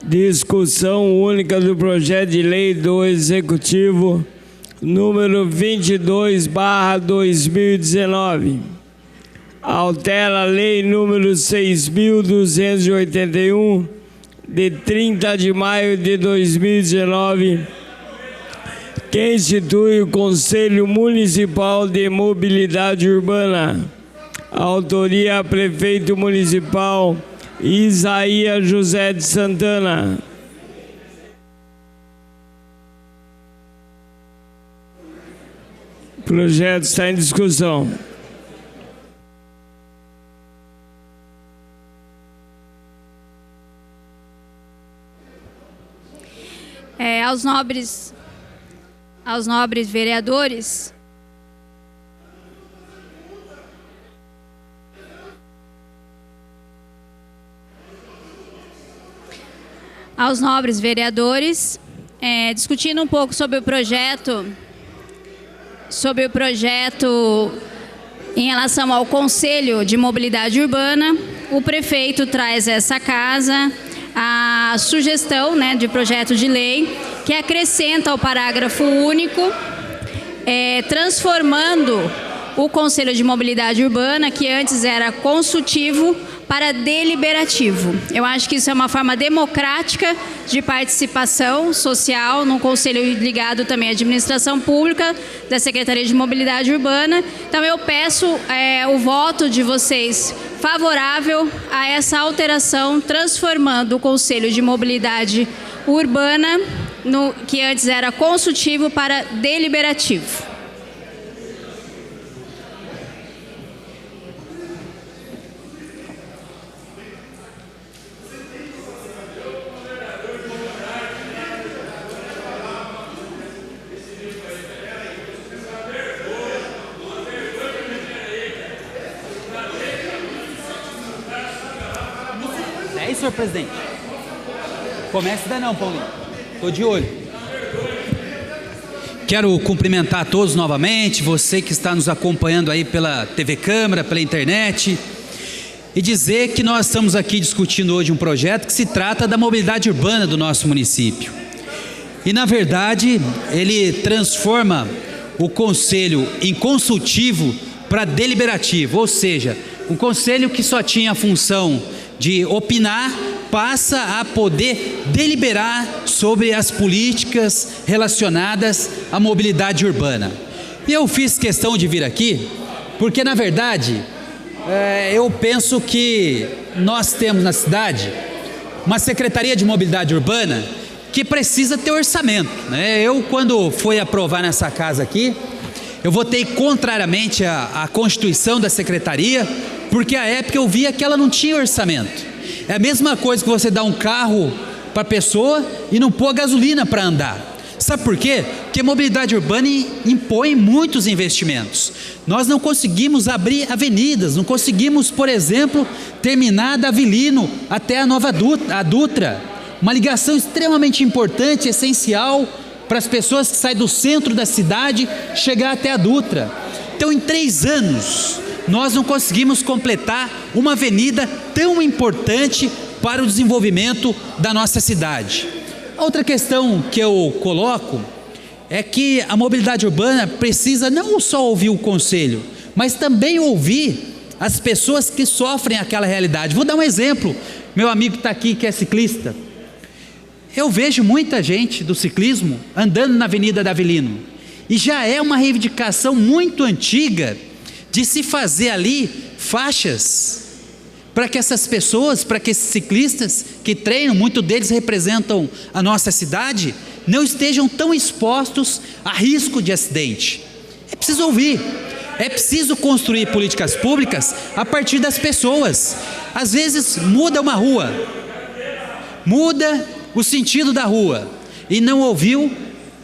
Discussão única do projeto de lei do Executivo número 22/2019. Altera a lei número 6.281, de 30 de maio de 2019, que institui o Conselho Municipal de Mobilidade Urbana. Autoria: Prefeito Municipal Isaías José de Santana. O projeto está em discussão. Aos nobres vereadores, discutindo um pouco sobre o projeto em relação ao Conselho de Mobilidade Urbana, o prefeito traz a essa casa a sugestão, de projeto de lei que acrescenta ao parágrafo único, transformando o Conselho de Mobilidade Urbana, que antes era consultivo, para deliberativo. Eu acho que isso é uma forma democrática de participação social num conselho ligado também à administração pública da Secretaria de Mobilidade Urbana. Então eu peço o voto de vocês favorável a essa alteração, transformando o Conselho de Mobilidade Urbana, que antes era consultivo, para deliberativo. Senhor presidente, comece daí não, Paulinho, estou de olho. Quero cumprimentar a todos novamente, você que está nos acompanhando aí pela TV Câmara, pela internet, e dizer que nós estamos aqui discutindo hoje um projeto que se trata da mobilidade urbana do nosso município. E na verdade, ele transforma o conselho em consultivo para deliberativo, ou seja, um conselho que só tinha a função de opinar, passa a poder deliberar sobre as políticas relacionadas à mobilidade urbana. E eu fiz questão de vir aqui, porque na verdade, eu penso que nós temos na cidade uma Secretaria de Mobilidade Urbana que precisa ter orçamento, Eu, quando fui aprovar nessa casa aqui, eu votei contrariamente à Constituição da Secretaria, porque à época eu via que ela não tinha orçamento. É a mesma coisa que você dar um carro para a pessoa e não pôr gasolina para andar. Sabe por quê? Porque a mobilidade urbana impõe muitos investimentos. Nós não conseguimos abrir avenidas, não conseguimos, por exemplo, terminar da Avelino até a Nova Dutra. Uma ligação extremamente importante, essencial para as pessoas que saem do centro da cidade chegar até a Dutra. Então, em 3 anos, nós não conseguimos completar uma avenida tão importante para o desenvolvimento da nossa cidade. Outra questão que eu coloco é que a mobilidade urbana precisa não só ouvir o conselho, mas também ouvir as pessoas que sofrem aquela realidade. Vou dar um exemplo, meu amigo que está aqui, que é ciclista. Eu vejo muita gente do ciclismo andando na Avenida da Avelino, e já é uma reivindicação muito antiga de se fazer ali faixas para que essas pessoas, para que esses ciclistas que treinam, muitos deles representam a nossa cidade, não estejam tão expostos a risco de acidente. É preciso ouvir, é preciso construir políticas públicas a partir das pessoas. Às vezes muda uma rua, muda o sentido da rua, e não ouviu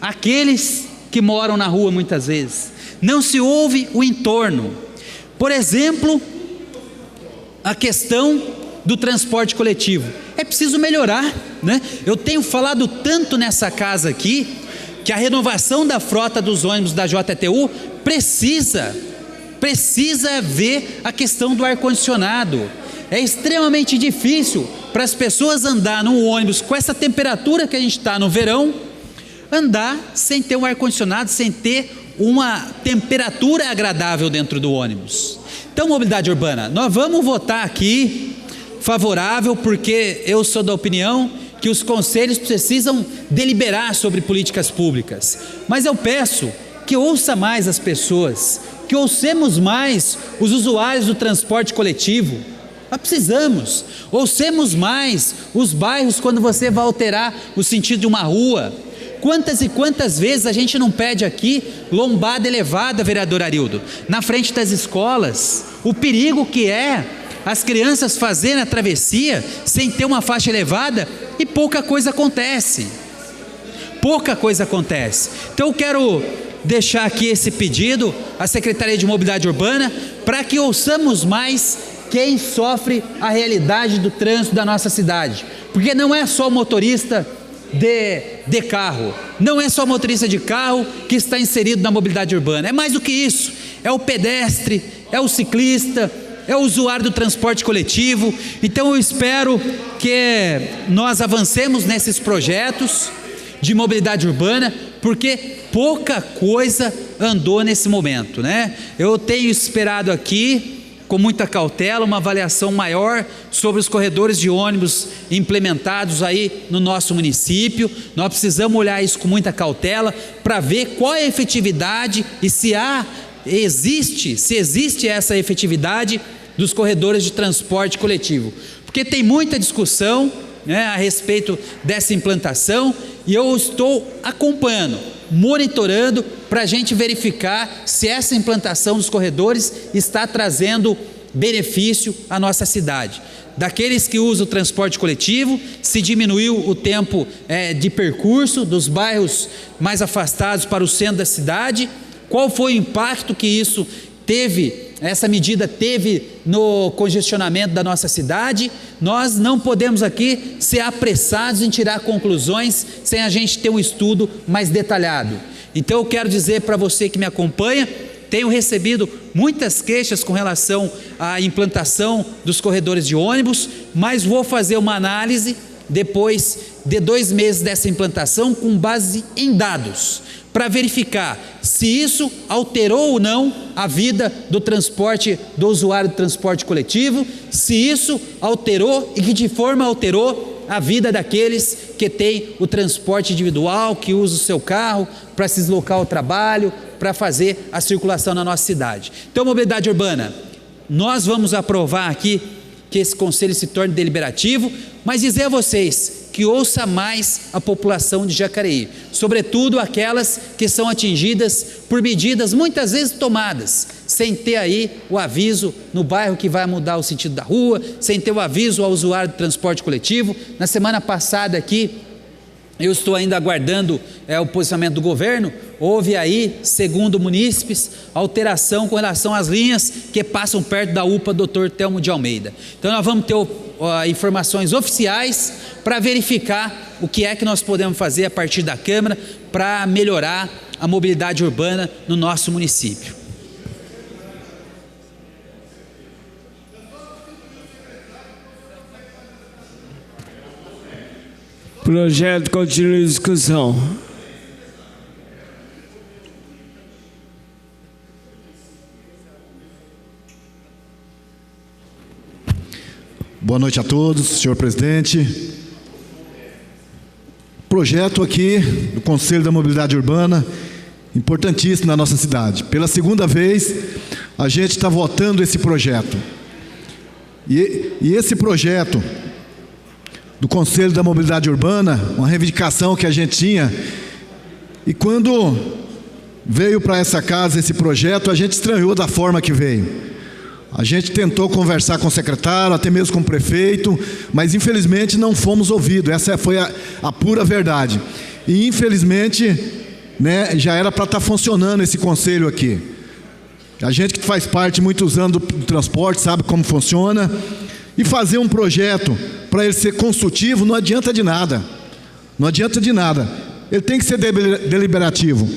aqueles que moram na rua muitas vezes. Não se ouve o entorno. Por exemplo, a questão do transporte coletivo. É preciso melhorar, Eu tenho falado tanto nessa casa aqui, que a renovação da frota dos ônibus da JTU precisa ver a questão do ar-condicionado. É extremamente difícil para as pessoas andar no ônibus com essa temperatura que a gente está no verão, andar sem ter um ar-condicionado, sem ter uma temperatura agradável dentro do ônibus. Então, mobilidade urbana, nós vamos votar aqui favorável, porque eu sou da opinião que os conselhos precisam deliberar sobre políticas públicas, mas eu peço que ouça mais as pessoas, que ouçamos mais os usuários do transporte coletivo. Nós precisamos, ouçamos mais os bairros quando você vai alterar o sentido de uma rua. Quantas e quantas vezes a gente não pede aqui lombada elevada, vereador Arildo, na frente das escolas, o perigo que é as crianças fazerem a travessia sem ter uma faixa elevada e pouca coisa acontece. Pouca coisa acontece. Então eu quero deixar aqui esse pedido à Secretaria de Mobilidade Urbana para que ouçamos mais quem sofre a realidade do trânsito da nossa cidade, porque não é só o motorista de carro, não é só o motorista de carro que está inserido na mobilidade urbana, é mais do que isso, é o pedestre, é o ciclista, é o usuário do transporte coletivo. Então eu espero que nós avancemos nesses projetos de mobilidade urbana, porque pouca coisa andou nesse momento, né? Eu tenho esperado aqui, com muita cautela, uma avaliação maior sobre os corredores de ônibus implementados aí no nosso município. Nós precisamos olhar isso com muita cautela para ver qual é a efetividade e se existe essa efetividade dos corredores de transporte coletivo, porque tem muita discussão, né, a respeito dessa implantação, e eu estou acompanhando, monitorando, para a gente verificar se essa implantação dos corredores está trazendo benefício à nossa cidade. Daqueles que usam o transporte coletivo, se diminuiu o tempo de percurso dos bairros mais afastados para o centro da cidade. Qual foi o impacto que isso teve, essa medida teve no congestionamento da nossa cidade? Nós não podemos aqui ser apressados em tirar conclusões sem a gente ter um estudo mais detalhado. Então eu quero dizer para você que me acompanha, tenho recebido muitas queixas com relação à implantação dos corredores de ônibus, mas vou fazer uma análise depois de 2 meses dessa implantação com base em dados, para verificar se isso alterou ou não a vida do transporte, do usuário do transporte coletivo, se isso alterou e que de forma alterou a vida daqueles que têm o transporte individual, que usa o seu carro para se deslocar ao trabalho, para fazer a circulação na nossa cidade. Então, mobilidade urbana, nós vamos aprovar aqui que esse conselho se torne deliberativo, mas dizer a vocês que ouça mais a população de Jacareí, sobretudo aquelas que são atingidas por medidas muitas vezes tomadas, sem ter aí o aviso no bairro que vai mudar o sentido da rua, sem ter o aviso ao usuário do transporte coletivo. Na semana passada aqui, eu estou ainda aguardando o posicionamento do governo, houve aí, segundo munícipes, alteração com relação às linhas que passam perto da UPA Dr. Telmo de Almeida. Então nós vamos ter informações oficiais para verificar o que é que nós podemos fazer a partir da Câmara para melhorar a mobilidade urbana no nosso município. Projeto continua em discussão. Boa noite a todos, senhor presidente. Projeto aqui do Conselho da Mobilidade Urbana, importantíssimo na nossa cidade. Pela segunda vez, a gente está votando esse projeto. E esse projeto do Conselho da Mobilidade Urbana, uma reivindicação que a gente tinha, e quando veio para essa casa esse projeto, a gente estranhou da forma que veio. A gente tentou conversar com o secretário, até mesmo com o prefeito, mas infelizmente não fomos ouvidos. Essa foi a pura verdade. E infelizmente, né, já era para estar funcionando esse conselho aqui. A gente que faz parte muitos anos do transporte sabe como funciona. E fazer um projeto para ele ser consultivo não adianta de nada. Não adianta de nada. Ele tem que ser deliberativo.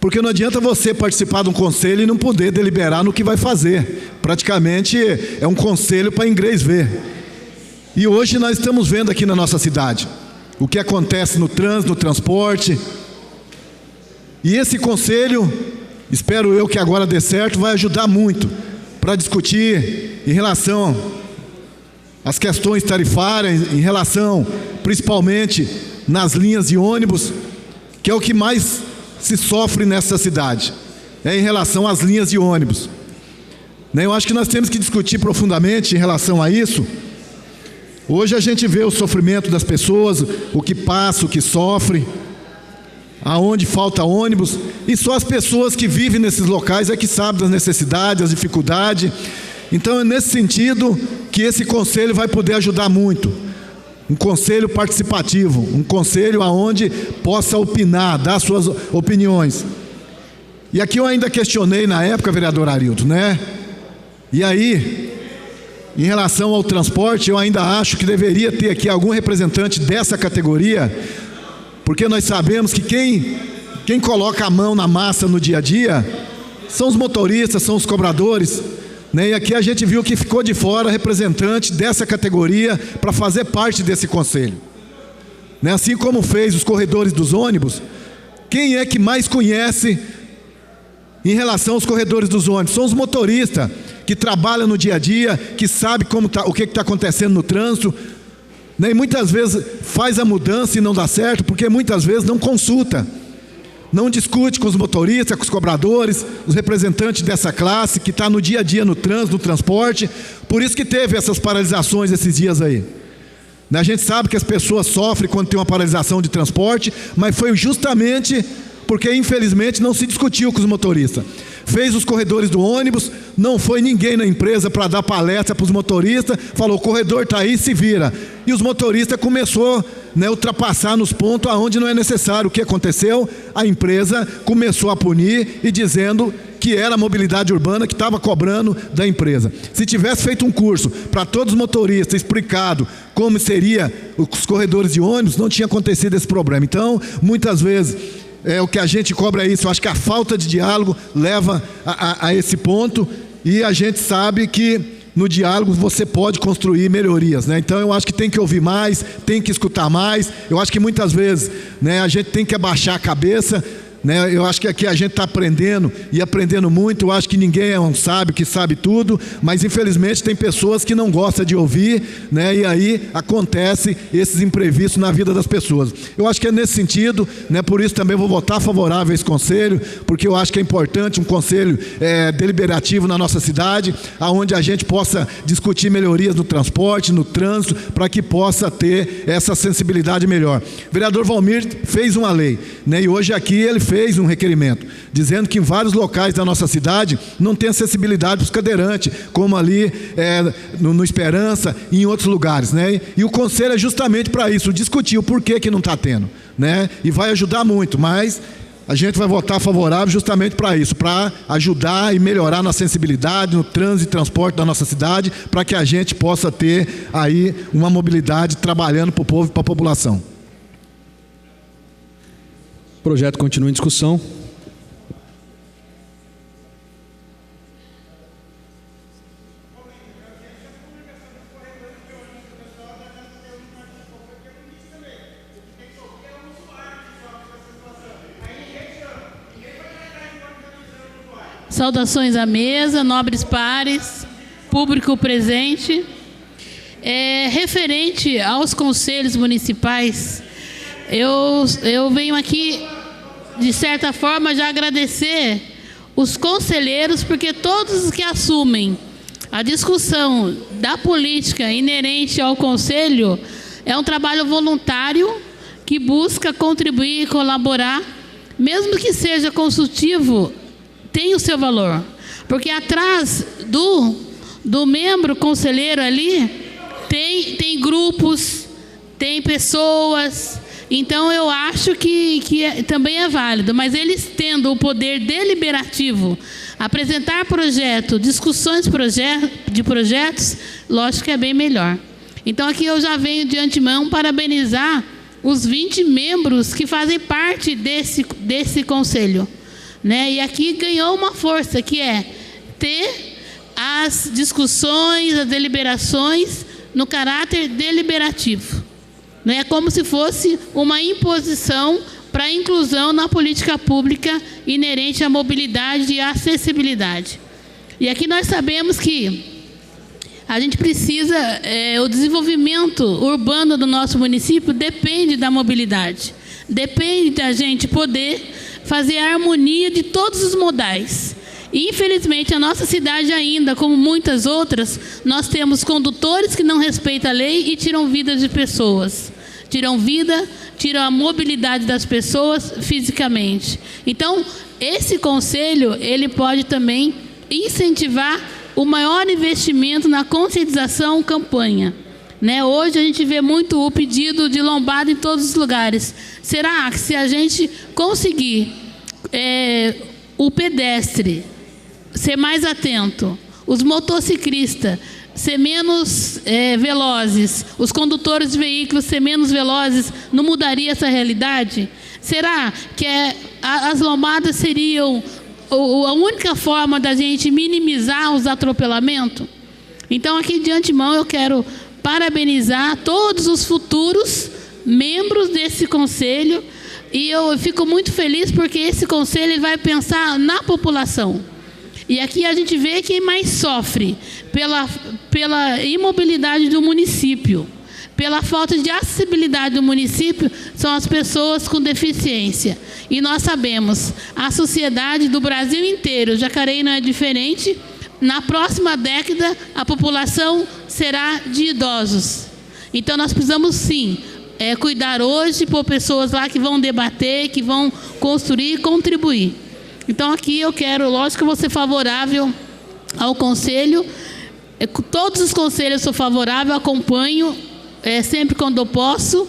Porque não adianta você participar de um conselho e não poder deliberar no que vai fazer. Praticamente é um conselho para inglês ver. E hoje nós estamos vendo aqui na nossa cidade o que acontece no trânsito, no transporte. E esse conselho, espero eu que agora dê certo, vai ajudar muito para discutir em relação às questões tarifárias, em relação principalmente nas linhas de ônibus, que é o que mais se sofre nessa cidade, em relação às linhas de ônibus. Eu acho que nós temos que discutir profundamente em relação a isso. Hoje a gente vê o sofrimento das pessoas, o que passa, o que sofre, aonde falta ônibus, e só as pessoas que vivem nesses locais é que sabem das necessidades, das dificuldades. Então é nesse sentido que esse conselho vai poder ajudar muito. Um conselho participativo, um conselho aonde possa opinar, dar suas opiniões. E aqui eu ainda questionei na época, vereador Arilton, E aí, em relação ao transporte, eu ainda acho que deveria ter aqui algum representante dessa categoria, porque nós sabemos que quem coloca a mão na massa no dia a dia são os motoristas, são os cobradores, E aqui a gente viu que ficou de fora representante dessa categoria para fazer parte desse conselho. Assim como fez os corredores dos ônibus, quem é que mais conhece em relação aos corredores dos ônibus? São os motoristas que trabalham no dia a dia, que sabem o que está acontecendo no trânsito, E muitas vezes faz a mudança e não dá certo, porque muitas vezes não consulta, não discute com os motoristas, com os cobradores, os representantes dessa classe que está no dia a dia no trânsito, no transporte. Por isso que teve essas paralisações esses dias aí. A gente sabe que as pessoas sofrem quando tem uma paralisação de transporte, mas foi justamente porque infelizmente não se discutiu com os motoristas. Fez os corredores do ônibus, não foi ninguém na empresa para dar palestra para os motoristas, falou: o corredor está aí, se vira. E os motoristas começaram a ultrapassar nos pontos aonde não é necessário. O que aconteceu? A empresa começou a punir e dizendo que era a mobilidade urbana que estava cobrando da empresa. Se tivesse feito um curso para todos os motoristas, explicado como seria os corredores de ônibus, não tinha acontecido esse problema. Então, muitas vezes, o que a gente cobra é isso. Eu acho que a falta de diálogo leva a esse ponto, e a gente sabe que no diálogo você pode construir melhorias, Então eu acho que tem que ouvir mais, tem que escutar mais. Eu acho que muitas vezes a gente tem que abaixar a cabeça, Eu acho que aqui a gente está aprendendo e aprendendo muito. Eu acho que ninguém é um sábio que sabe tudo, mas infelizmente tem pessoas que não gostam de ouvir, E aí acontece esses imprevistos na vida das pessoas. Eu acho que é nesse sentido, Por isso também vou votar favorável a esse conselho, porque eu acho que é importante um conselho deliberativo na nossa cidade, aonde a gente possa discutir melhorias no transporte, no trânsito, para que possa ter essa sensibilidade melhor. O vereador Valmir fez uma lei, E hoje aqui ele fez um requerimento, dizendo que em vários locais da nossa cidade não tem acessibilidade para os cadeirantes, como ali no Esperança e em outros lugares, E o conselho é justamente para isso, discutir o porquê que não está tendo, E vai ajudar muito, mas a gente vai votar favorável justamente para isso, para ajudar e melhorar na sensibilidade, no trânsito e transporte da nossa cidade, para que a gente possa ter aí uma mobilidade trabalhando para o povo e para a população. O projeto continua em discussão. Saudações à mesa, nobres pares, público presente. Referente aos conselhos municipais, eu venho aqui, de certa forma, já agradecer os conselheiros, porque todos os que assumem a discussão da política inerente ao conselho é um trabalho voluntário que busca contribuir e colaborar, mesmo que seja consultivo, tem o seu valor, porque atrás do membro conselheiro ali tem grupos, tem pessoas. Então eu acho que também é válido, mas eles tendo o poder deliberativo, apresentar projeto, discussões de projetos, lógico que é bem melhor. Então aqui eu já venho de antemão parabenizar os 20 membros que fazem parte desse conselho, E aqui ganhou uma força, que é ter as discussões, as deliberações no caráter deliberativo. É como se fosse uma imposição para a inclusão na política pública inerente à mobilidade e à acessibilidade. E aqui nós sabemos que a gente precisa, o desenvolvimento urbano do nosso município depende da mobilidade, depende da gente poder fazer a harmonia de todos os modais. E, infelizmente, a nossa cidade ainda, como muitas outras, nós temos condutores que não respeitam a lei e tiram vidas de pessoas. Tiram vida, tiram a mobilidade das pessoas fisicamente. Então, esse conselho, ele pode também incentivar o maior investimento na conscientização campanha. Hoje a gente vê muito o pedido de lombada em todos os lugares. Será que se a gente conseguir o pedestre ser mais atento, os motociclistas ser menos velozes, os condutores de veículos ser menos velozes, não mudaria essa realidade? Será que as lombadas seriam a única forma da gente minimizar os atropelamentos? Então, aqui de antemão, eu quero parabenizar todos os futuros membros desse conselho, e eu fico muito feliz porque esse conselho vai pensar na população. E aqui a gente vê quem mais sofre pela imobilidade do município, pela falta de acessibilidade do município, são as pessoas com deficiência. E nós sabemos, a sociedade do Brasil inteiro, Jacareí não é diferente, na próxima década a população será de idosos. Então nós precisamos sim cuidar hoje por pessoas lá que vão debater, que vão construir e contribuir. Então aqui eu quero, lógico que eu vou ser favorável ao conselho, todos os conselhos eu sou favorável, acompanho sempre quando eu posso,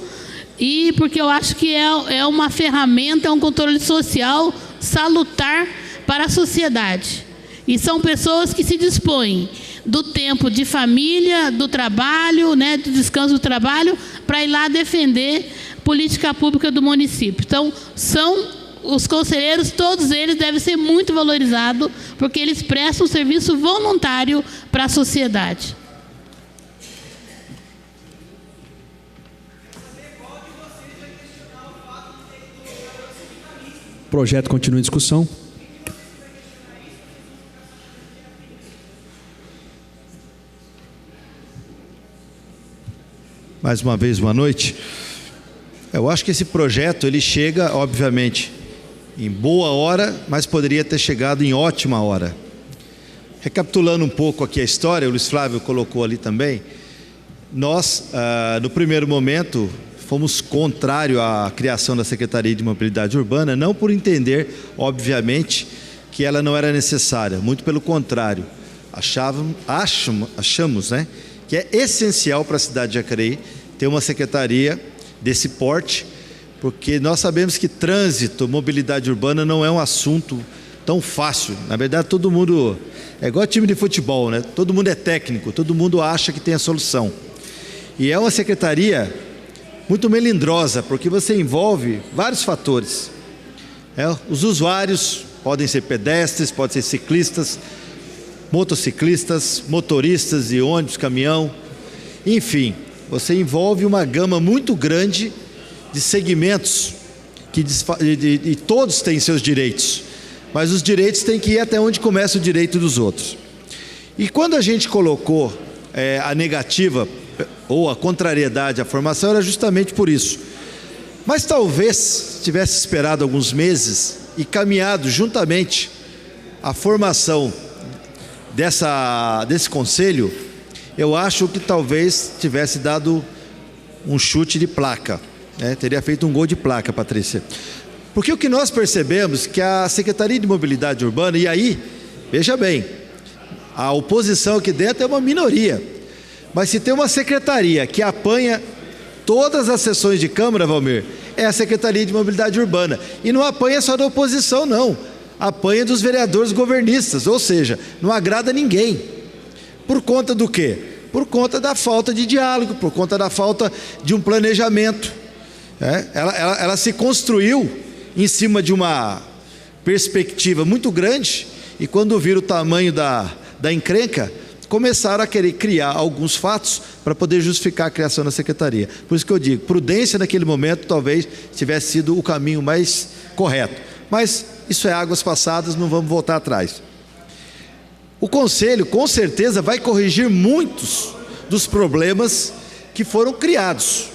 e porque eu acho que é uma ferramenta, é um controle social salutar para a sociedade. E são pessoas que se dispõem do tempo de família, do trabalho, do descanso do trabalho, para ir lá defender política pública do município. Então, os conselheiros, todos eles devem ser muito valorizados, porque eles prestam um serviço voluntário para a sociedade. O projeto continua em discussão. Mais uma vez, boa noite. Eu acho que esse projeto, ele chega, obviamente, em boa hora, mas poderia ter chegado em ótima hora. Recapitulando um pouco aqui a história, o Luiz Flávio colocou ali também, nós, no primeiro momento, fomos contrários à criação da Secretaria de Mobilidade Urbana, não por entender, obviamente, que ela não era necessária, muito pelo contrário. Achamos, que é essencial para a cidade de Jacareí ter uma secretaria desse porte, porque nós sabemos que trânsito, mobilidade urbana não é um assunto tão fácil. Na verdade, todo mundo é igual time de futebol, Todo mundo é técnico, todo mundo acha que tem a solução. E é uma secretaria muito melindrosa, porque você envolve vários fatores. Os usuários podem ser pedestres, podem ser ciclistas, motociclistas, motoristas de ônibus, caminhão, enfim, você envolve uma gama muito grande de segmentos e todos têm seus direitos, mas os direitos têm que ir até onde começa o direito dos outros. E quando a gente colocou a negativa ou a contrariedade à formação, era justamente por isso. Mas talvez tivesse esperado alguns meses e caminhado juntamente a formação desse conselho, eu acho que talvez tivesse dado um chute de placa, teria feito um gol de placa, Patrícia. Porque o que nós percebemos que a Secretaria de Mobilidade Urbana, e aí, veja bem, a oposição aqui dentro é uma minoria, mas se tem uma secretaria que apanha todas as sessões de Câmara, Valmir, é a Secretaria de Mobilidade Urbana, e não apanha só da oposição, não. Apanha dos vereadores governistas, ou seja, não agrada ninguém. Por conta do quê? Por conta da falta de diálogo, por conta da falta de um planejamento. Ela se construiu em cima de uma perspectiva muito grande, e quando vira o tamanho da encrenca, começaram a querer criar alguns fatos para poder justificar a criação da secretaria. Por isso que eu digo, prudência naquele momento talvez tivesse sido o caminho mais correto. Mas isso é águas passadas, não vamos voltar atrás. O Conselho, com certeza, vai corrigir muitos dos problemas que foram criados.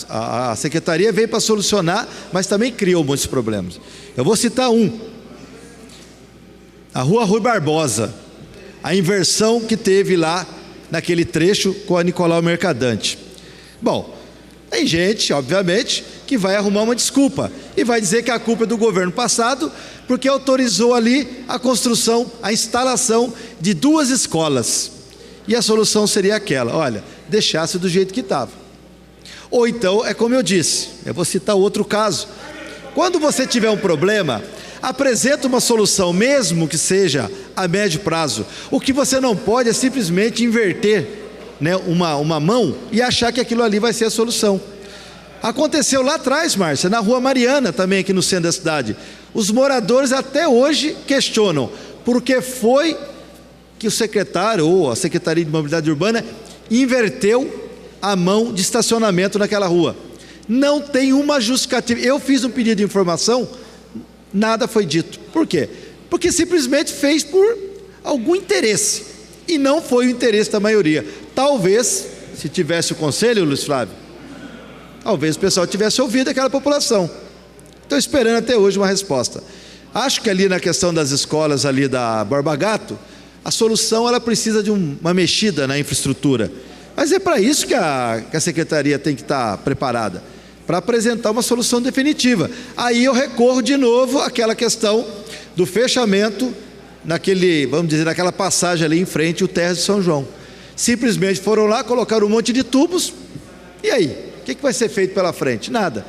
A Secretaria veio para solucionar, mas também criou muitos problemas. Eu vou citar um. A Rua Rui Barbosa. A inversão que teve lá naquele trecho com a Nicolau Mercadante. Bom, tem gente, obviamente, que vai arrumar uma desculpa e vai dizer que a culpa é do governo passado porque autorizou ali a construção, a instalação de 2 escolas. E a solução seria aquela, olha, deixasse do jeito que estava. Ou então, é como eu disse, eu vou citar outro caso. Quando você tiver um problema, apresenta uma solução, mesmo que seja a médio prazo. O que você não pode é simplesmente inverter, né, uma mão e achar que aquilo ali vai ser a solução. Aconteceu lá atrás, Márcia, na Rua Mariana, também aqui no centro da cidade. Os moradores até hoje questionam por que foi que o secretário ou a Secretaria de Mobilidade Urbana inverteu a mão de estacionamento naquela rua. Não tem uma justificativa. Eu fiz um pedido de informação, nada foi dito. Por quê? Porque simplesmente fez por algum interesse, e não foi o interesse da maioria. Talvez, se tivesse o conselho, Luiz Flávio, talvez o pessoal tivesse ouvido aquela população. Estou esperando até hoje uma resposta. Acho que ali na questão das escolas ali da Borba Gato, a solução ela precisa de uma mexida na infraestrutura. Mas é para isso que a Secretaria tem que estar preparada, para apresentar uma solução definitiva. Aí eu recorro de novo àquela questão do fechamento, vamos dizer, naquela passagem ali em frente, o Terra de São João. Simplesmente foram lá, colocaram um monte de tubos, e aí? O que vai ser feito pela frente? Nada.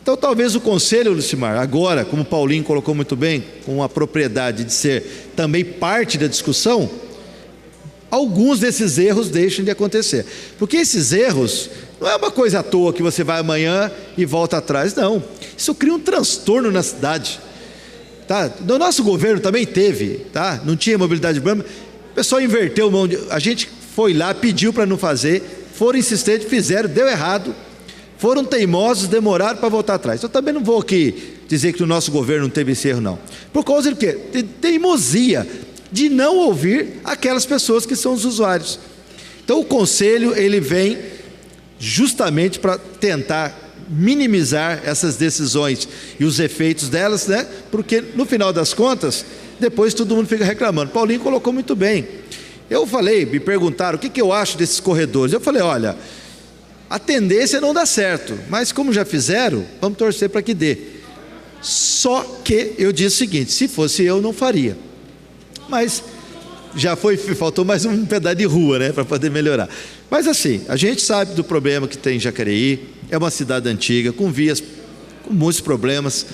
Então talvez o Conselho, Lucimar, agora, como o Paulinho colocou muito bem, com a propriedade de ser também parte da discussão, alguns desses erros deixem de acontecer. Porque esses erros não é uma coisa à toa que você vai amanhã e volta atrás, não. Isso cria um transtorno na cidade. Tá? No nosso governo também teve, tá? Não tinha mobilidade urbana, o pessoal inverteu mão, a gente foi lá, pediu para não fazer, foram insistentes, fizeram, deu errado, foram teimosos, demoraram para voltar atrás. Eu também não vou aqui dizer que no nosso governo não teve esse erro, não. Por causa de quê? De teimosia, de não ouvir aquelas pessoas que são os usuários. Então o Conselho, ele vem justamente para tentar minimizar essas decisões e os efeitos delas, né? Porque no final das contas, depois todo mundo fica reclamando. Paulinho colocou muito bem. Eu falei, me perguntaram o que eu acho desses corredores. Eu falei, olha, a tendência é não dar certo, mas como já fizeram, vamos torcer para que dê. Só que eu disse o seguinte, se fosse eu, não faria. Mas já faltou mais um pedaço de rua, né, para poder melhorar. Mas assim, a gente sabe do problema que tem em Jacareí, é uma cidade antiga, com vias, com muitos problemas,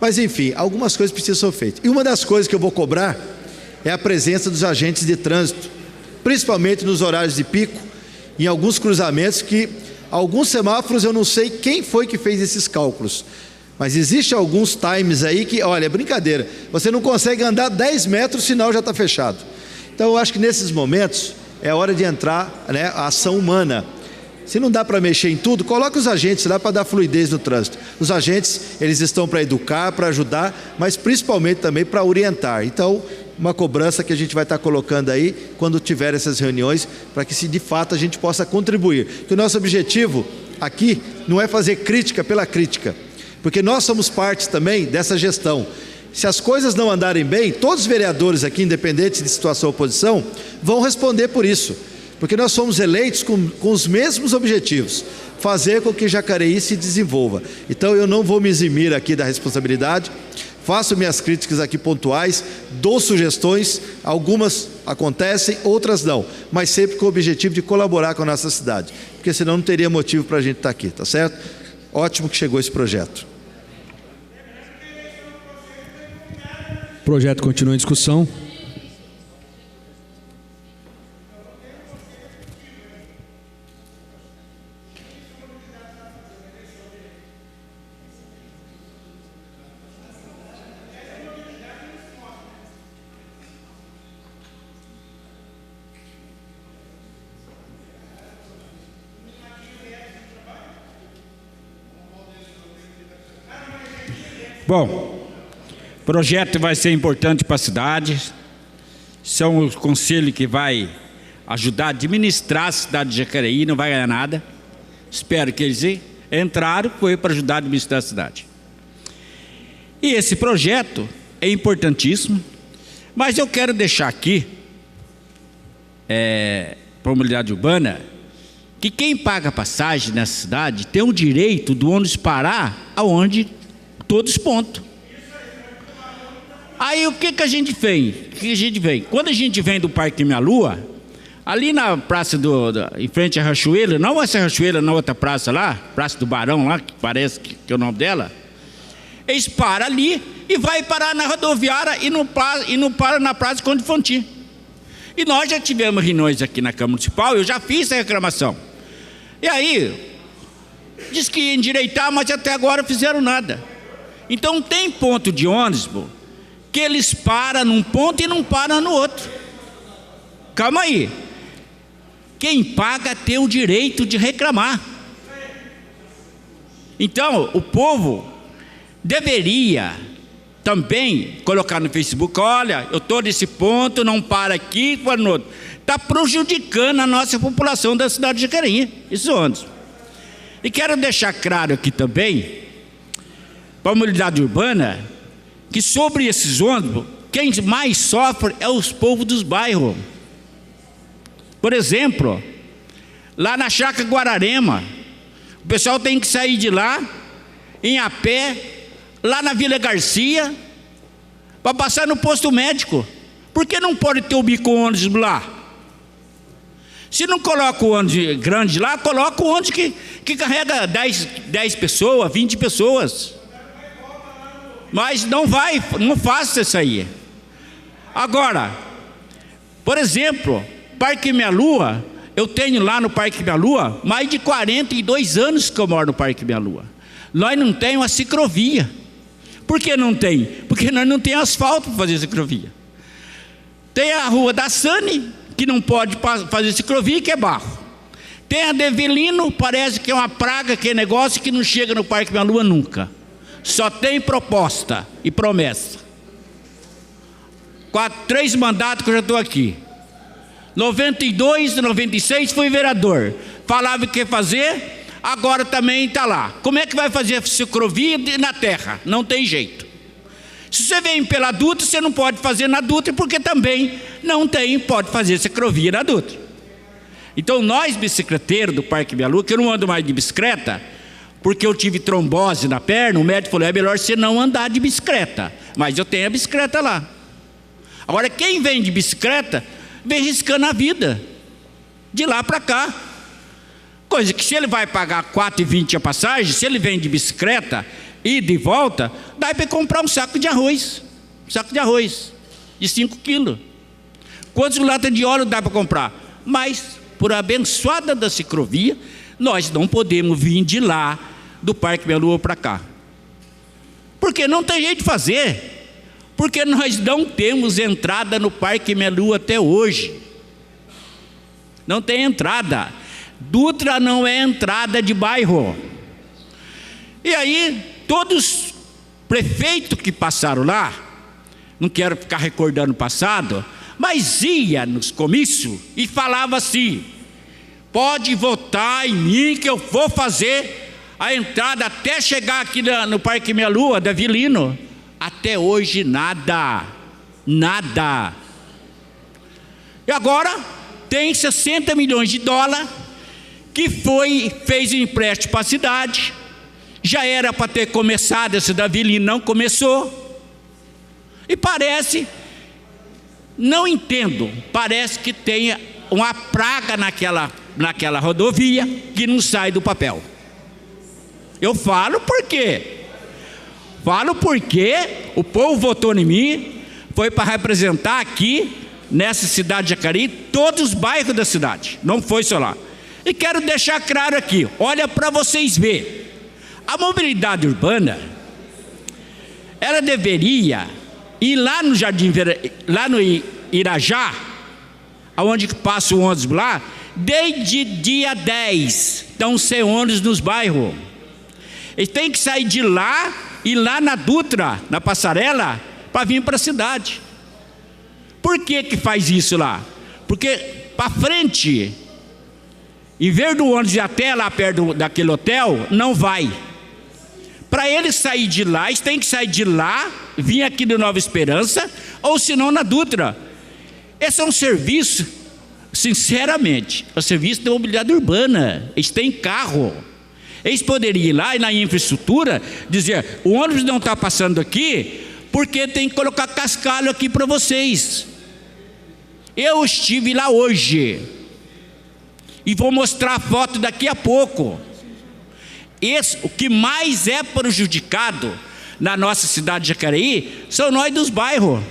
mas enfim, algumas coisas precisam ser feitas. E uma das coisas que eu vou cobrar é a presença dos agentes de trânsito, principalmente nos horários de pico, em alguns cruzamentos que, alguns semáforos eu não sei quem foi que fez esses cálculos, mas existem alguns times aí que, olha, é brincadeira, você não consegue andar 10 metros, o sinal já está fechado. Então eu acho que nesses momentos é hora de entrar, né, a ação humana. Se não dá para mexer em tudo, coloque os agentes lá para dar fluidez no trânsito. Os agentes, eles estão para educar, para ajudar, mas principalmente também para orientar. Então, uma cobrança que a gente vai estar colocando aí quando tiver essas reuniões, para que se de fato a gente possa contribuir. Porque o nosso objetivo aqui não é fazer crítica pela crítica, porque nós somos parte também dessa gestão. Se as coisas não andarem bem, todos os vereadores aqui, independente de situação ou oposição, vão responder por isso, porque nós somos eleitos com os mesmos objetivos, fazer com que Jacareí se desenvolva. Então eu não vou me eximir aqui da responsabilidade, faço minhas críticas aqui pontuais, dou sugestões, algumas acontecem, outras não, mas sempre com o objetivo de colaborar com a nossa cidade, porque senão não teria motivo para a gente estar aqui, tá certo? Ótimo que chegou esse projeto. O projeto continua em discussão. Bom, o projeto vai ser importante para a cidade. São os conselhos que vai ajudar a administrar a cidade de Jacareí, não vai ganhar nada. Espero que eles entraram, foi para ajudar a administrar a cidade. E esse projeto é importantíssimo, mas eu quero deixar aqui, para a mobilidade urbana, que quem paga passagem nessa cidade tem o direito do ônibus parar aonde todos pontos. Aí o que a gente vem? Quando a gente vem do Parque Minha Lua, ali na praça em frente à Rachoeira, não essa Rachoeira, na outra praça lá, Praça do Barão lá, que parece que é o nome dela, eles param ali e vai parar na rodoviária e não para na Praça Conde Fonti. E nós já tivemos reuniões aqui na Câmara Municipal, eu já fiz a reclamação. E aí, diz que ia endireitar, mas até agora fizeram nada. Então tem ponto de ônibus que eles param num ponto e não param no outro. Calma aí. Quem paga tem o direito de reclamar. Então, o povo deveria também colocar no Facebook: olha, eu estou nesse ponto, não para aqui, para no outro. Está prejudicando a nossa população da cidade de Jacareí, esses ônibus. E quero deixar claro aqui também, para a mobilidade urbana, que sobre esses ônibus, quem mais sofre é os povos dos bairros. Por exemplo, lá na Chácara Guararema, o pessoal tem que sair de lá, em a pé, lá na Vila Garcia, para passar no posto médico. Por que não pode ter o bico-ônibus lá? Se não coloca o ônibus grande lá, coloca o ônibus que carrega 10 pessoas, 20 pessoas. Mas não faça isso aí. Agora, por exemplo, Parque Minha Lua, eu tenho lá no Parque Minha Lua mais de 42 anos que eu moro no Parque Minha Lua. Nós não temos uma ciclovia. Por que não tem? Porque nós não temos asfalto para fazer ciclovia. Tem a Rua da Sane, que não pode fazer ciclovia, que é barro. Tem a Develino, parece que é uma praga, que é negócio que não chega no Parque Minha Lua nunca. Só tem proposta e promessa. 3 mandatos que eu já estou aqui. 92, 96 fui vereador. Falava que ia fazer, agora também está lá. Como é que vai fazer ciclovia na terra? Não tem jeito. Se você vem pela Dutra, você não pode fazer na Dutra, porque também não pode fazer ciclovia na Dutra. Então nós bicicleteiros do Parque Minha Lua, que eu não ando mais de bicicleta, porque eu tive trombose na perna, o médico falou: é melhor você não andar de bicicleta. Mas eu tenho a bicicleta lá. Agora quem vem de bicicleta, vem riscando a vida, de lá para cá. Coisa que se ele vai pagar R$4,20 a passagem, se ele vem de bicicleta, ida e volta, dá para comprar um saco de arroz. De 5 quilos. Quantas latas de óleo dá para comprar? Mas, por abençoada da ciclovia, nós não podemos vir de lá, do Parque Minha Lua para cá. Porque não tem jeito de fazer. Porque nós não temos entrada no Parque Minha Lua até hoje. Não tem entrada. Dutra não é entrada de bairro. E aí, todos os prefeitos que passaram lá, não quero ficar recordando o passado, mas ia nos comícios e falava assim: pode votar em mim que eu vou fazer a entrada até chegar aqui no Parque Minha Lua, da Vilino. Até hoje nada. E agora tem 60 milhões de dólares que fez um empréstimo para a cidade. Já era para ter começado esse da Vilino, não começou. E parece, não entendo, parece que tem uma praga naquela rodovia que não sai do papel. Eu falo por quê? Falo porque o povo votou em mim, foi para representar aqui, nessa cidade de Jacareí, todos os bairros da cidade, não foi só lá. E quero deixar claro aqui, olha para vocês verem, a mobilidade urbana, ela deveria ir lá no Jardim, lá no Irajá, aonde passa o ônibus lá, desde dia 10, estão sem ônibus nos bairros. Eles têm que sair de lá ir lá na Dutra, na passarela, para vir para a cidade. Por que faz isso lá? Porque para frente, em vez do ônibus ir até lá perto daquele hotel, não vai. Para eles sair de lá, eles têm que sair de lá, vir aqui no Nova Esperança, ou senão na Dutra. Esse é um serviço, sinceramente, é um serviço de mobilidade urbana. Eles têm carro. Eles poderiam ir lá e na infraestrutura dizer: o ônibus não está passando aqui porque tem que colocar cascalho aqui para vocês. Eu estive lá hoje e vou mostrar a foto daqui a pouco. O que mais é prejudicado na nossa cidade de Jacareí são nós dos bairros.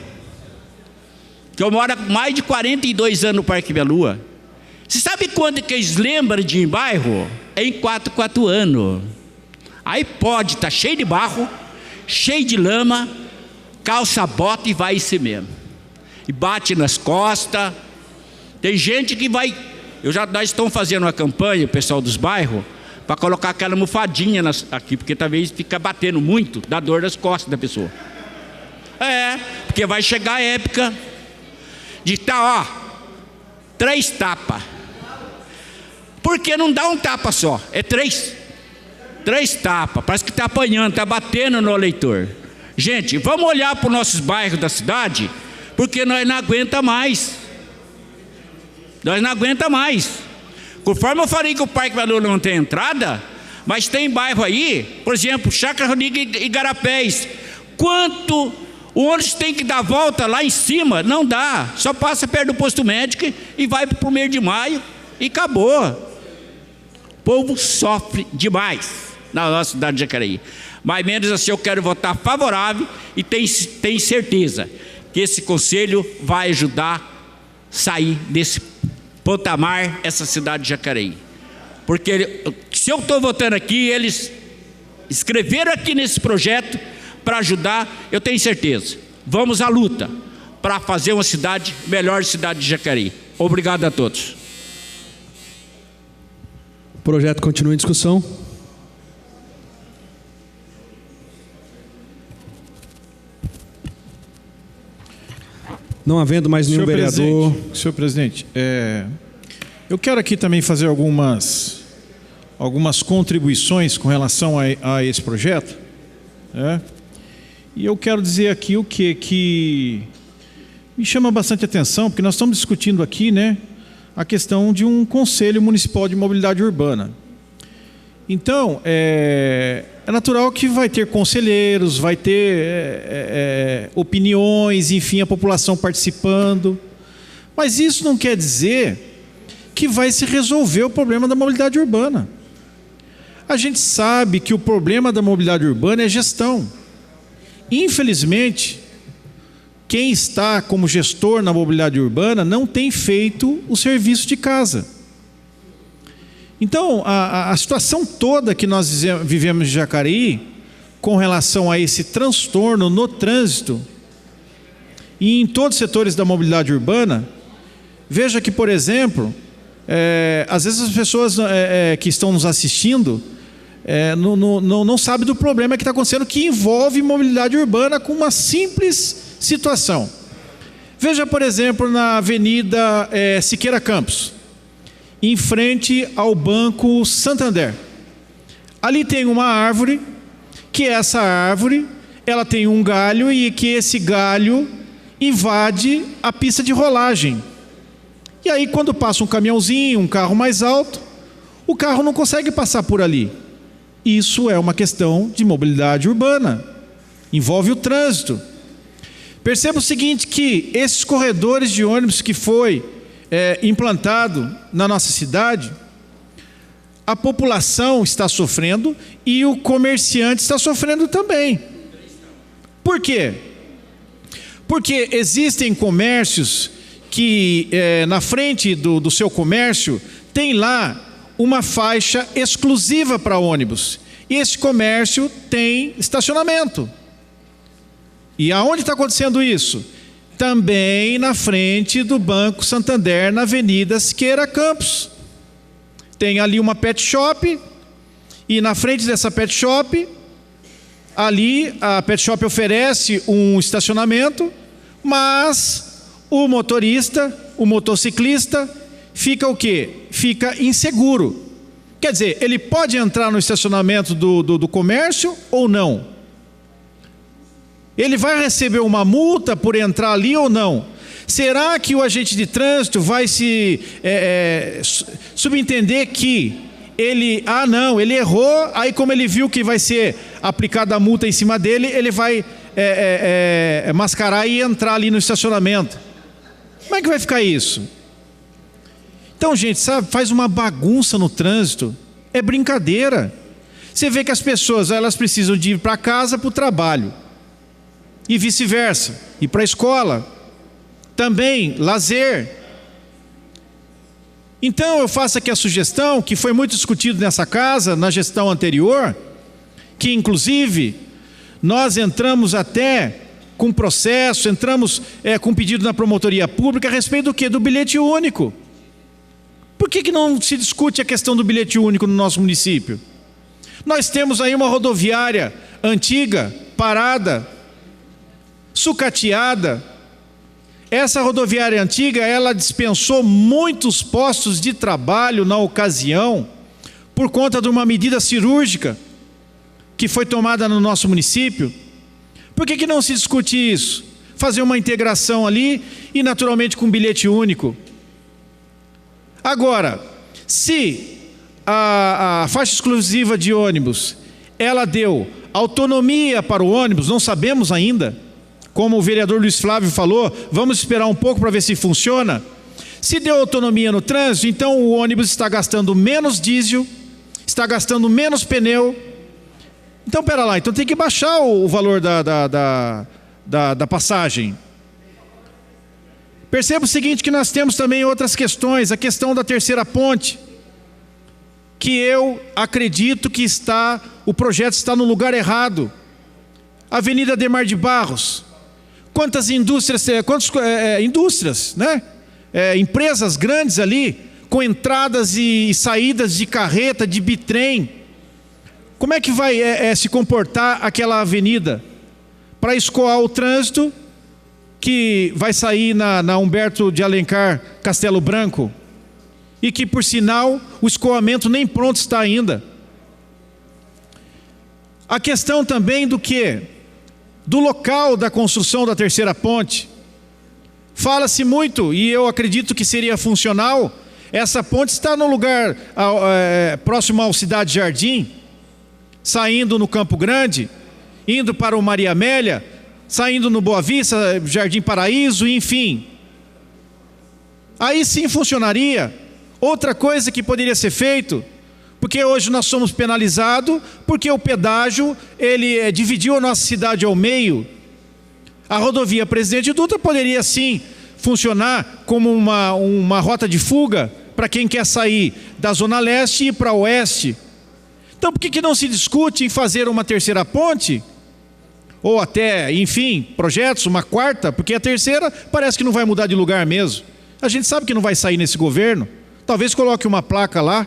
Que eu moro há mais de 42 anos no Parque Minha Lua. Você sabe quando que eles lembram de ir em bairro? É em 4 anos. Aí pode estar cheio de barro, cheio de lama, calça bota e vai assim mesmo. E bate nas costas. Tem gente que vai... Nós estamos fazendo uma campanha, o pessoal dos bairros, para colocar aquela almofadinha aqui, porque talvez fica batendo muito, dá dor nas costas da pessoa. Porque vai chegar a época de estar, 3 tapas. Porque não dá um tapa só, é 3 tapas, parece que está apanhando, está batendo no eleitor. Gente, vamos olhar para os nossos bairros da cidade, porque nós não aguenta mais. Nós não aguenta mais. Conforme eu falei que o Parque Minha Lua não tem entrada, mas tem bairro aí, por exemplo, Chácara Rodrigo e Igarapés. Quanto o ônibus tem que dar volta lá em cima? Não dá, só passa perto do posto médico e vai para o 1º de maio e acabou. O povo sofre demais na nossa cidade de Jacareí. Mas menos assim eu quero votar favorável e tenho certeza que esse conselho vai ajudar a sair desse patamar essa cidade de Jacareí. Porque se eu estou votando aqui, eles escreveram aqui nesse projeto para ajudar, eu tenho certeza. Vamos à luta para fazer uma cidade, melhor cidade de Jacareí. Obrigado a todos. O projeto continua em discussão. Não havendo mais nenhum vereador... Senhor presidente, eu quero aqui também fazer algumas contribuições com relação a esse projeto. E eu quero dizer aqui o que me chama bastante atenção, porque nós estamos discutindo aqui, a questão de um Conselho Municipal de Mobilidade Urbana. Então, é natural que vai ter conselheiros, vai ter opiniões, enfim, a população participando. Mas isso não quer dizer que vai se resolver o problema da mobilidade urbana. A gente sabe que o problema da mobilidade urbana é gestão. Infelizmente, quem está como gestor na mobilidade urbana não tem feito o serviço de casa. Então, a situação toda que nós vivemos em Jacareí, com relação a esse transtorno no trânsito e em todos os setores da mobilidade urbana, veja que, por exemplo, às vezes as pessoas que estão nos assistindo não sabem do problema que está acontecendo, que envolve mobilidade urbana com uma simples situação. Veja, por exemplo, na Avenida Siqueira Campos, em frente ao Banco Santander. Ali tem uma árvore, que essa árvore, ela tem um galho e que esse galho invade a pista de rolagem. E aí quando passa um caminhãozinho, um carro mais alto, o carro não consegue passar por ali. Isso é uma questão de mobilidade urbana, envolve o trânsito. Perceba o seguinte, que esses corredores de ônibus que foi implantado na nossa cidade, a população está sofrendo e o comerciante está sofrendo também. Por quê? Porque existem comércios que na frente do seu comércio tem lá uma faixa exclusiva para ônibus. E esse comércio tem estacionamento. E aonde está acontecendo isso? Também na frente do Banco Santander, na Avenida Siqueira Campos. Tem ali uma pet shop, e na frente dessa pet shop ali a Pet Shop oferece um estacionamento, mas o motorista, o motociclista, fica o quê? Fica inseguro. Quer dizer, ele pode entrar no estacionamento do comércio ou não? Ele vai receber uma multa por entrar ali ou não? Será que o agente de trânsito vai se subentender que ele errou, aí como ele viu que vai ser aplicada a multa em cima dele, ele vai mascarar e entrar ali no estacionamento? Como é que vai ficar isso? Então, gente, sabe, faz uma bagunça no trânsito, é brincadeira. Você vê que as pessoas, elas precisam de ir para casa, para o trabalho, e vice-versa, ir para a escola, também, lazer. Então eu faço aqui a sugestão, que foi muito discutido nessa casa, na gestão anterior, que inclusive nós entramos até com processo, entramos com pedido na promotoria pública a respeito do quê? Do bilhete único. Por que não se discute a questão do bilhete único no nosso município? Nós temos aí uma rodoviária antiga, parada, sucateada. Essa rodoviária antiga, ela dispensou muitos postos de trabalho na ocasião, por conta de uma medida cirúrgica que foi tomada no nosso município. Por que não se discute isso? Fazer uma integração ali e naturalmente com bilhete único. Agora, se a faixa exclusiva de ônibus, ela deu autonomia para o ônibus, não sabemos ainda, como o vereador Luiz Flávio falou, vamos esperar um pouco para ver se funciona. Se deu autonomia no trânsito, então o ônibus está gastando menos diesel, está gastando menos pneu. Então, pera lá, então tem que baixar o valor da passagem. Perceba o seguinte, que nós temos também outras questões, a questão da terceira ponte, que eu acredito que o projeto está no lugar errado. Avenida Ademar de Barros. Quantas indústrias, né? Empresas grandes ali, com entradas e saídas de carreta, de bitrem. Como é que vai se comportar aquela avenida? Para escoar o trânsito, que vai sair na Humberto de Alencar, Castelo Branco, e que, por sinal, o escoamento nem pronto está ainda. A questão também do quê? Do local da construção da terceira ponte. Fala-se muito, e eu acredito que seria funcional, essa ponte está no lugar próximo ao Cidade Jardim, saindo no Campo Grande, indo para o Maria Amélia, saindo no Boa Vista, Jardim Paraíso, enfim. Aí sim funcionaria. Outra coisa que poderia ser feito, porque hoje nós somos penalizados, porque o pedágio, ele dividiu a nossa cidade ao meio. A rodovia Presidente Dutra poderia sim funcionar como uma rota de fuga para quem quer sair da Zona Leste e ir para a Oeste. Então por que não se discute em fazer uma terceira ponte? Ou até, enfim, projetos, uma quarta, porque a terceira parece que não vai mudar de lugar mesmo. A gente sabe que não vai sair nesse governo. Talvez coloque uma placa lá,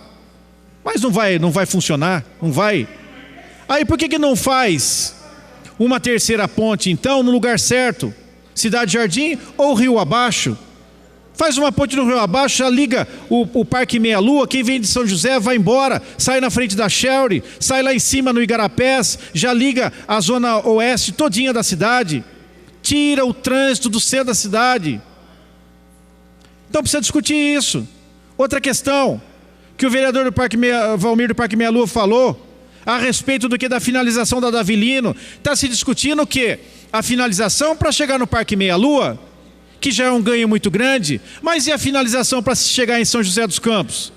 mas não vai funcionar, não vai. Aí por que não faz uma terceira ponte, então, no lugar certo? Cidade Jardim ou Rio Abaixo? Faz uma ponte no Rio Abaixo, já liga o Parque Meia Lua, quem vem de São José vai embora, sai na frente da Shelry, sai lá em cima no Igarapés, já liga a zona oeste todinha da cidade, tira o trânsito do centro da cidade. Então precisa discutir isso. Outra questão, que o vereador Valmir do Parque Meia Lua falou, a respeito do que da finalização da Davilino, está se discutindo o quê? A finalização para chegar no Parque Meia Lua, que já é um ganho muito grande, mas e a finalização para se chegar em São José dos Campos?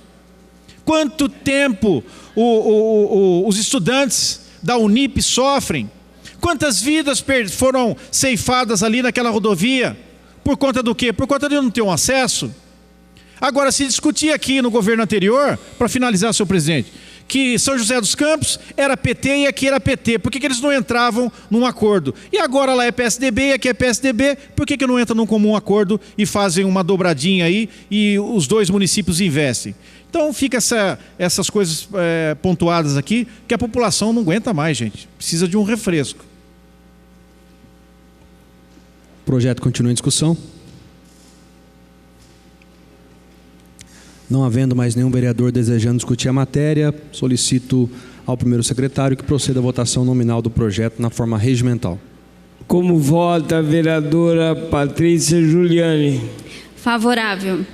Quanto tempo os estudantes da Unip sofrem? Quantas vidas foram ceifadas ali naquela rodovia? Por conta do quê? Por conta de não ter um acesso. Agora, se discutia aqui no governo anterior, para finalizar, senhor presidente, que São José dos Campos era PT e aqui era PT, por que eles não entravam num acordo? E agora lá é PSDB e aqui é PSDB, por que não entra num comum acordo e fazem uma dobradinha aí e os dois municípios investem? Então fica essas coisas pontuadas aqui, que a população não aguenta mais, gente. Precisa de um refresco. O projeto continua em discussão. Não havendo mais nenhum vereador desejando discutir a matéria, solicito ao primeiro secretário que proceda à votação nominal do projeto na forma regimental. Como vota a vereadora Patrícia Juliane? Favorável.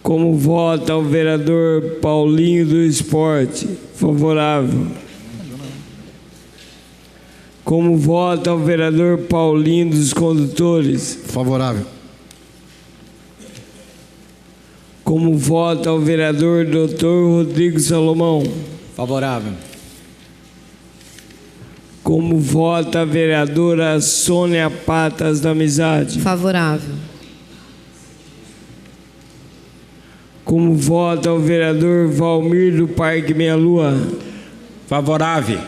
Como vota o vereador Paulinho do Esporte? Favorável. Como vota o vereador Paulinho dos Condutores? Favorável. Como vota o vereador Dr. Rodrigo Salomão? Favorável. Como vota a vereadora Sônia Patas da Amizade? Favorável. Como vota o vereador Valmir do Parque Meia Lua? Favorável.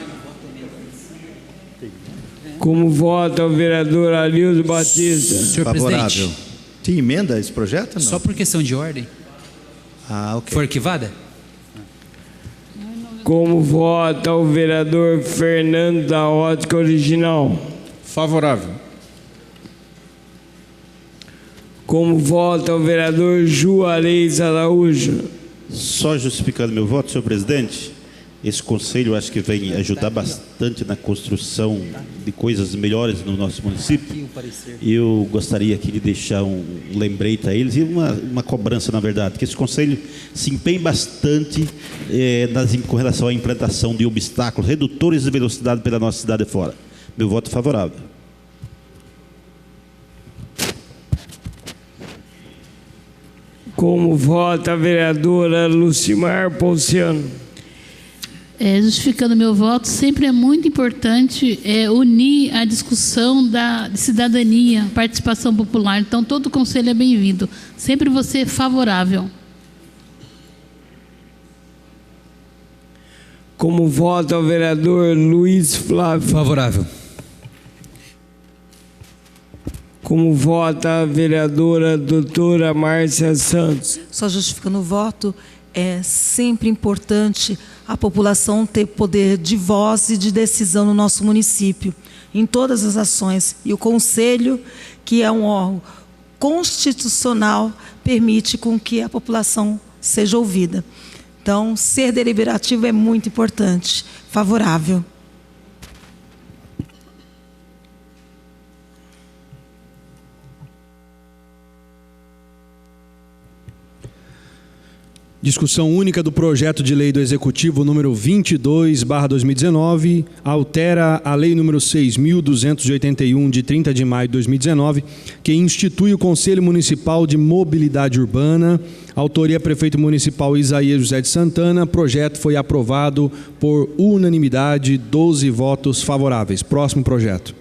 Como vota o vereador Alildo Batista? Senhor Favorável. presidente, Tem emenda esse projeto? Não? só por questão de ordem, Ok. foi arquivada? Como vota o vereador Fernando da Ótica Original? Favorável. Como vota o vereador Juarez Araújo? Só justificando meu voto, senhor presidente, esse conselho acho que vem ajudar bastante na construção de coisas melhores no nosso município. E eu gostaria aqui de deixar um lembrete a eles e uma cobrança, na verdade, que esse conselho se empenhe bastante com relação à implantação de obstáculos, redutores de velocidade pela nossa cidade fora. Meu voto é favorável. Como vota a vereadora Lucimar Polciano? Justificando meu voto, sempre é muito importante unir a discussão da cidadania, participação popular. Então, todo o conselho é bem-vindo. Sempre você favorável. Como vota o vereador Luiz Flávio? Favorável. Como vota a vereadora doutora Márcia Santos? Só justificando o voto, é sempre importante a população ter poder de voz e de decisão no nosso município, em todas as ações. E o Conselho, que é um órgão constitucional, permite com que a população seja ouvida. Então, ser deliberativo é muito importante. Favorável. Discussão única do projeto de lei do Executivo número 22/2019, altera a lei número 6.281 de 30 de maio de 2019, que institui o Conselho Municipal de Mobilidade Urbana. Autoria prefeito municipal Isaías José de Santana. Projeto foi aprovado por unanimidade, 12 votos favoráveis. Próximo projeto.